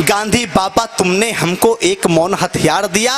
गांधी बाबा तुमने हमको एक मौन हथियार दिया,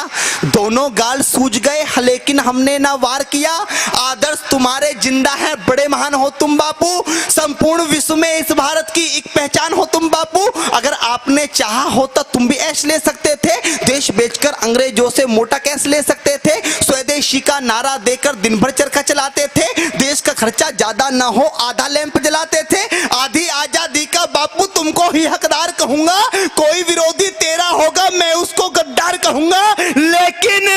दोनों गाल सूझ गए लेकिन हमने ना वार किया। आदर्श तुम्हारे जिंदा है, बड़े महान हो तुम बापू, संपूर्ण विश्व में इस भारत की एक पहचान हो तुम बापू। अगर आपने चाहा होता तुम भी ऐश ले सकते थे, देश बेचकर अंग्रेजों से मोटा कैश ले सकते थे, स्वदेशी का नारा देकर दिन भर चरखा चलाते थे, देश का खर्चा ज्यादा ना हो आधा लैंप जलाते थे। आधी आजादी का बापू तुमको ही हकदार कहूंगा, कोई विरोधी तेरा होगा मैं उसको गद्दार कहूंगा। लेकिन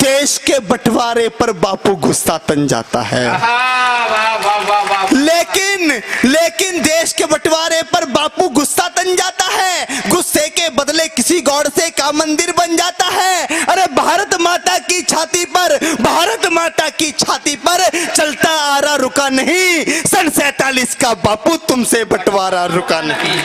देश के बंटवारे पर बापू गुस्सा तन जाता है। लेकिन देश के बंटवारे पर बापू गुस्सा तन जाता है, गुस्से के बदले किसी गौड़ से का मंदिर बन जाता है। अरे भारत माता की छाती पर, भारत माता की छाती पर चलता आ रहा रुका नहीं, सन 47 का बापू तुमसे बंटवारा रुका नहीं,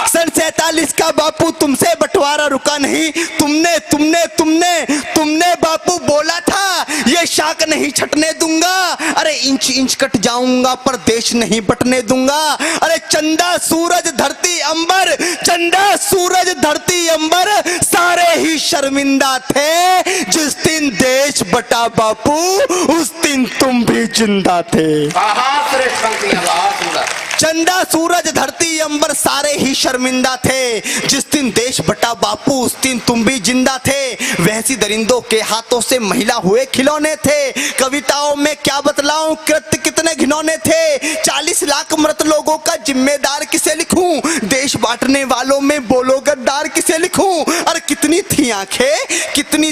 सन 47 का बापू तुमसे बंटवारा रुका नहीं। तुमने तुमने तुमने तुमने बापू बोला था ये शाख नहीं छटने दूंगा, अरे इंच इंच कट जाऊंगा पर देश नहीं बटने दूंगा। अरे चंदा सूरज धरती अंबर, चंदा सूरज धरती अंबर सारे ही शर्मिंदा थे, जिस दिन देश बटा बापू उस दिन तुम भी जिंदा थे। चंदा सूरज धरती अंबर सारे ही शर्मिंदा थे, जिस दिन देश बटा बापू उस दिन तुम भी जिंदा थे। वैसी दरिंदों के हाथों से महिला हुए खिलौने थे, कविताओं में क्या बतलाऊं कृत्य कितने घिनौने थे। 40 लाख मृत लोगों का जिम्मेदार किसे लिखूं, देश बांटने वालों में बोलो गद्दार किसे लिखूं। और कितनी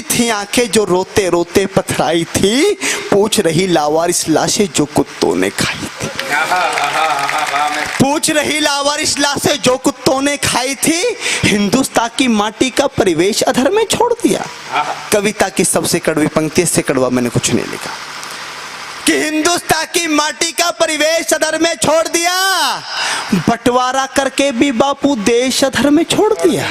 थी आंखें जो रोते रोते पथराई थी, पूछ रही लावारिस लाशें जो कुत्तों ने खाई थी, पूछ रही लावारिस लाशें जो कुत्तों ने खाई थी। हिंदुस्तान की माटी का परिवेश अधर में छोड़ दिया। कविता की सबसे कड़वी पंक्ति से कड़वा मैंने कुछ नहीं लिखा कि हिंदुस्तान की माटी का परिवेश अधर में छोड़ दिया, बंटवारा करके भी बापू देश अधर में छोड़ दिया।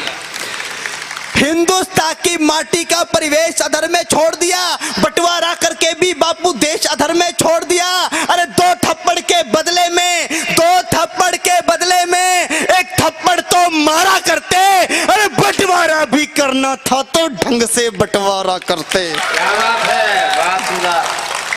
हिंदुस्तान की माटी का परिवेश अधर में छोड़ दिया, बंटवारा करके भी बापू देश अधर में छोड़ दिया। अरे दो थप्पड़ के बदले में, दो थप्पड़ के बदले में एक थप्पड़ तो मारा करते, अरे बंटवारा भी करना था तो ढंग से बंटवारा करते। क्या बात है, बात